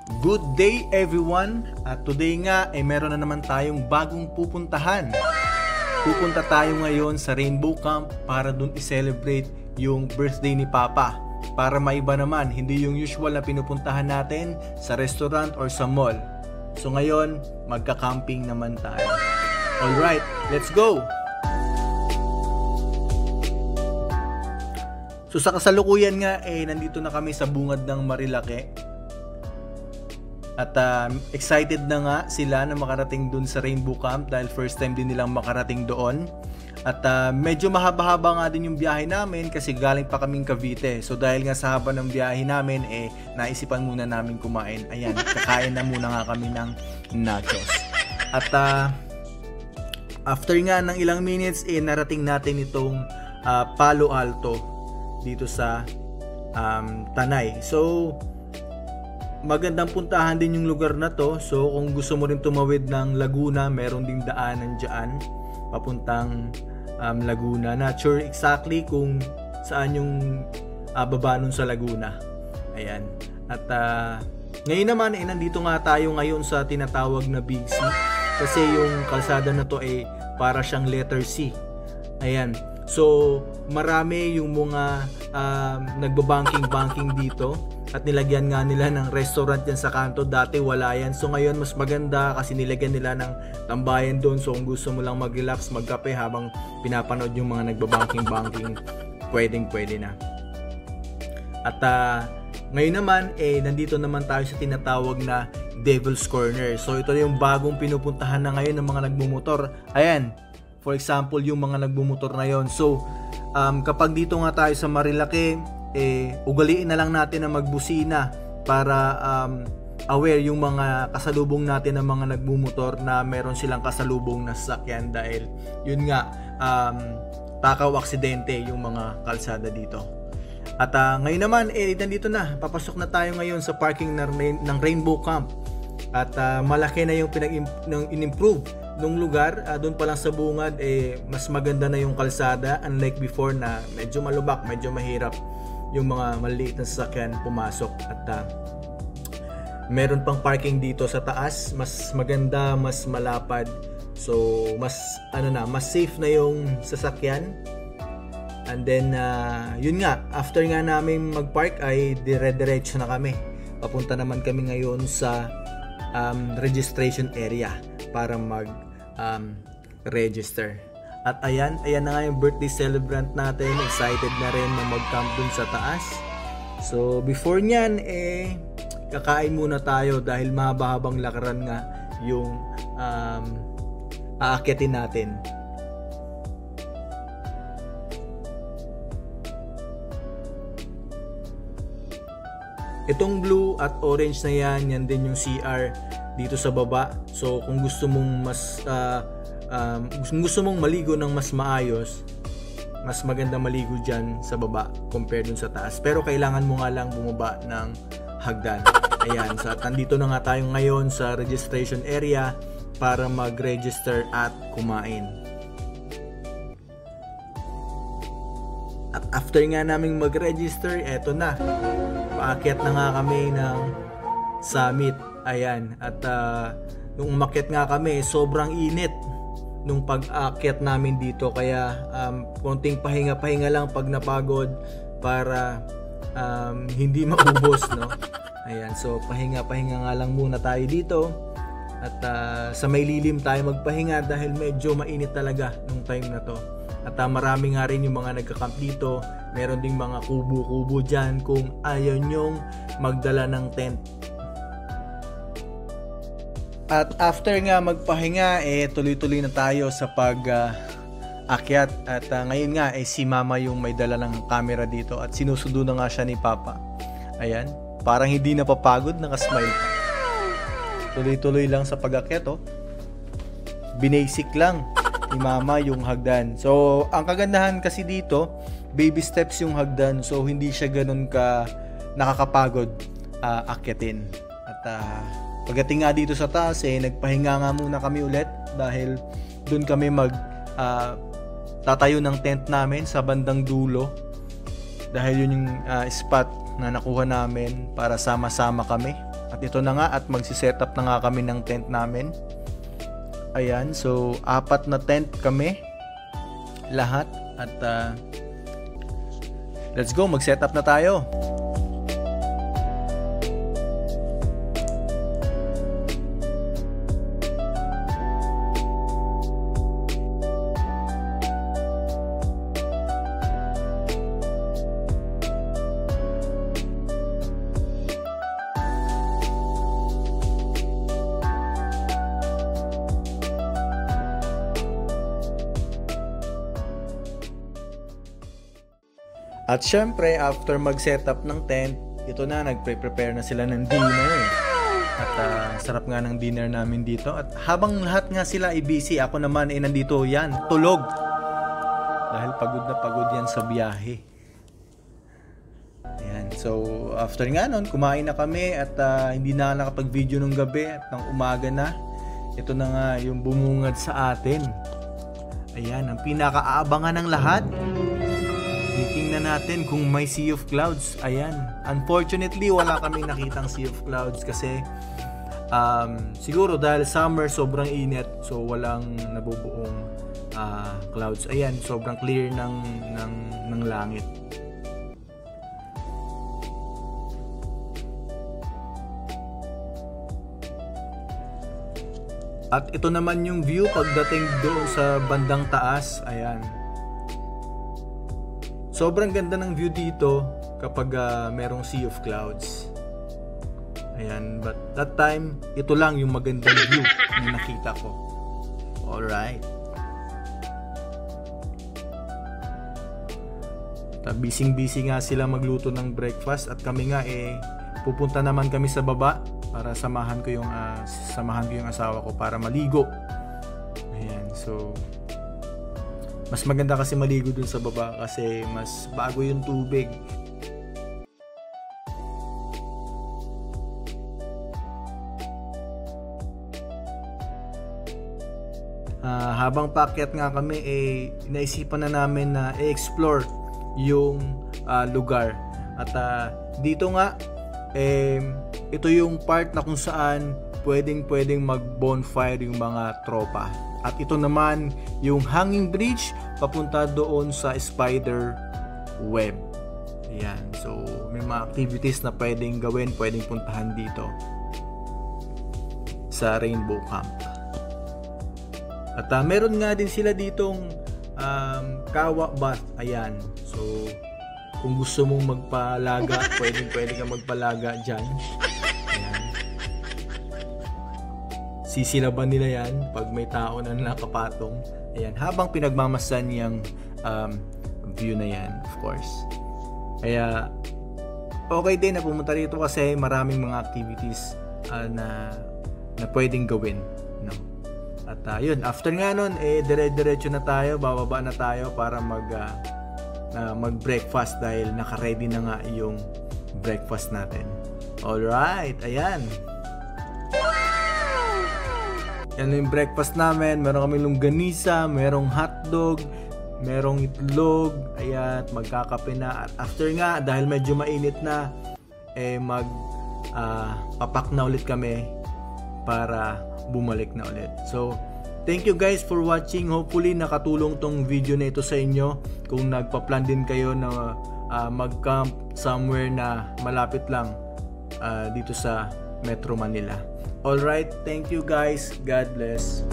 Good day everyone! At today nga ay meron na naman tayong bagong pupuntahan. Pupunta tayo ngayon sa Rainbow Camp para dun i-celebrate yung birthday ni Papa. Para maiba naman, hindi yung usual na pinupuntahan natin sa restaurant or sa mall. So ngayon, magka-camping naman tayo. Alright, let's go! So sa kasalukuyan nga, nandito na kami sa bungad ng Marilake. At excited na nga sila na makarating dun sa Rainbow Camp dahil first time din nilang makarating doon. At medyo mahaba-haba nga din yung biyahe namin kasi galing pa kaming Cavite. So dahil nga sa haba ng biyahe namin, naisipan muna namin kumain. Ayan, kakain na muna nga kami ng nachos. At after nga ng ilang minutes, narating natin itong Palo Alto dito sa Tanay. So magandang puntahan din yung lugar na to. So kung gusto mo rin tumawid ng Laguna, meron ding daanan dyan papuntang Laguna. Not sure exactly kung saan yung baba nun sa Laguna. Ayan. At ngayon naman nandito nga tayo ngayon sa tinatawag na Big C kasi yung kalsada na to para siyang letter C. Ayan. So marami yung mga nagbabanking dito. At nilagyan nga nila ng restaurant yan sa kanto. Dati wala yan. So ngayon mas maganda kasi nilagyan nila ng tambayan doon. So kung gusto mo lang mag-relax, magkape habang pinapanood yung mga nagbabanking, pwede na. At ngayon naman, nandito naman tayo sa tinatawag na Devil's Corner. So ito yung bagong pinupuntahan na ngayon ng mga nagmumotor. Ayan, for example, yung mga nagmumotor na yon. So kapag dito nga tayo sa Marilake, ugaliin na lang natin na magbusina para aware yung mga kasalubong natin ng mga nagmumotor na meron silang kasalubong na sasakyan dahil yun nga takaw aksidente yung mga kalsada dito. At ngayon naman nandito na, papasok na tayo ngayon sa parking ng Rainbow Camp. At malaki na yung in-improve nung lugar. Doon pa lang sa bungad mas maganda na yung kalsada unlike before na medyo malubak, medyo mahirap yung mga maliit na sasakyan pumasok. At meron pang parking dito sa taas, mas maganda, mas malapad. So mas safe na yung sasakyan. And then yun nga, after nga namin mag-park ay dire-diretso na kami. Papunta naman kami ngayon sa registration area para mag-register. At ayan na nga yung birthday celebrant natin. Excited na rin na mag-camp dun sa taas. So before nyan, kakain muna tayo dahil mahaba-habang lakaran nga yung aakyatin natin. Itong blue at orange na yan din yung CR dito sa baba. So kung gusto mong maligo ng mas maayos, mas maganda maligo dyan sa baba compared dun sa taas. Pero kailangan mo nga lang bumaba ng hagdan. Ayan, so nandito na nga tayo ngayon sa registration area para mag-register at kumain. At after nga naming mag-register, eto na. Paakyat na nga kami ng summit. Ayan, at nung umakyat nga kami, sobrang init nung pag-aakyat namin dito, kaya konting pahinga lang pag napagod para hindi maubos, no? Ayan, so pahinga nga lang muna tayo dito at sa may lilim tayo magpahinga dahil medyo mainit talaga nung time na to. At marami nga rin yung mga nagka-camp dito. Meron ding mga kubo-kubo dyan kung ayaw nyong magdala ng tent. At after nga magpahinga, tuloy-tuloy na tayo sa pag-akyat. At ngayon nga, si Mama yung may dala ng camera dito at sinusundo na nga siya ni Papa. Ayan, parang hindi napapagod, nakasmile pa. Tuloy-tuloy lang sa pag-akyat, oh. Binasic lang ni Mama yung hagdan. So, ang kagandahan kasi dito, baby steps yung hagdan. So, hindi siya ganun ka nakakapagod akyatin. At pagdating nga dito sa taas, nagpahinga nga muna kami ulit dahil doon kami tatayo ng tent namin sa bandang dulo dahil yun yung spot na nakuha namin para sama-sama kami At ito na nga, at magsiset up na nga kami ng tent namin. Ayan, so 4 na tent kami lahat. At let's go, mag-set up na tayo. At syempre, after mag-setup ng tent, ito na, nagpre-prepare na sila ng dinner. At sarap nga ng dinner namin dito. At habang lahat nga sila busy, ako naman nandito yan, tulog. Dahil pagod na pagod yan sa biyahe. Ayan, so after nga nun, kumain na kami at hindi na nakapag-video nung gabi at ng umaga na. Ito na nga yung bumungad sa atin. Ayan, ang pinakaabangan ng lahat. Tingnan natin kung may sea of clouds. Ayan. Unfortunately, wala kaming nakitang sea of clouds kasi siguro dahil summer, sobrang init. So, walang nabubuong clouds. Ayan, sobrang clear ng langit. At ito naman yung view pagdating doon sa bandang taas. Ayan. Sobrang ganda ng view dito kapag merong sea of clouds. Ayan, but that time, ito lang yung magandang view na nakita ko. Alright. Busy nga sila magluto ng breakfast at kami nga pupunta naman kami sa baba para samahan ko yung asawa ko para maligo. Ayan, so mas maganda kasi maligo dun sa baba kasi mas bago yung tubig. Habang paakyat nga kami, naisipan na namin na i-explore yung lugar. At dito nga, ito yung part na kung saan pwedeng mag-bonfire yung mga tropa. At ito naman yung hanging bridge papunta doon sa spider web. Ayan. So, may mga activities na pwedeng gawin, pwedeng puntahan dito sa Rainbow Camp. At meron nga din sila ditong kawa bath. Ayan. So, kung gusto mong magpalaga, pwedeng ka magpalaga dyan. Sisilaban nila yan pag may tao na nakapatong. Ayan, habang pinagmamasan yung view na yan, of course. Kaya, okay din na pumunta rito kasi maraming mga activities na pwedeng gawin. No? At yun, after nga nun, dire-diretso na tayo, bababa na tayo para mag-breakfast dahil naka-ready na nga yung breakfast natin. Alright, ayan. Yan yung breakfast namin. Meron kami longganisa, merong hotdog, merong itlog, ayan, magkakape na. At after nga, dahil medyo mainit na, papak na ulit kami para bumalik na ulit. So, thank you guys for watching. Hopefully, nakatulong tong video na ito sa inyo. Kung nagpa-plan din kayo na mag-camp somewhere na malapit lang dito sa Metro Manila. Alright, thank you guys. God bless.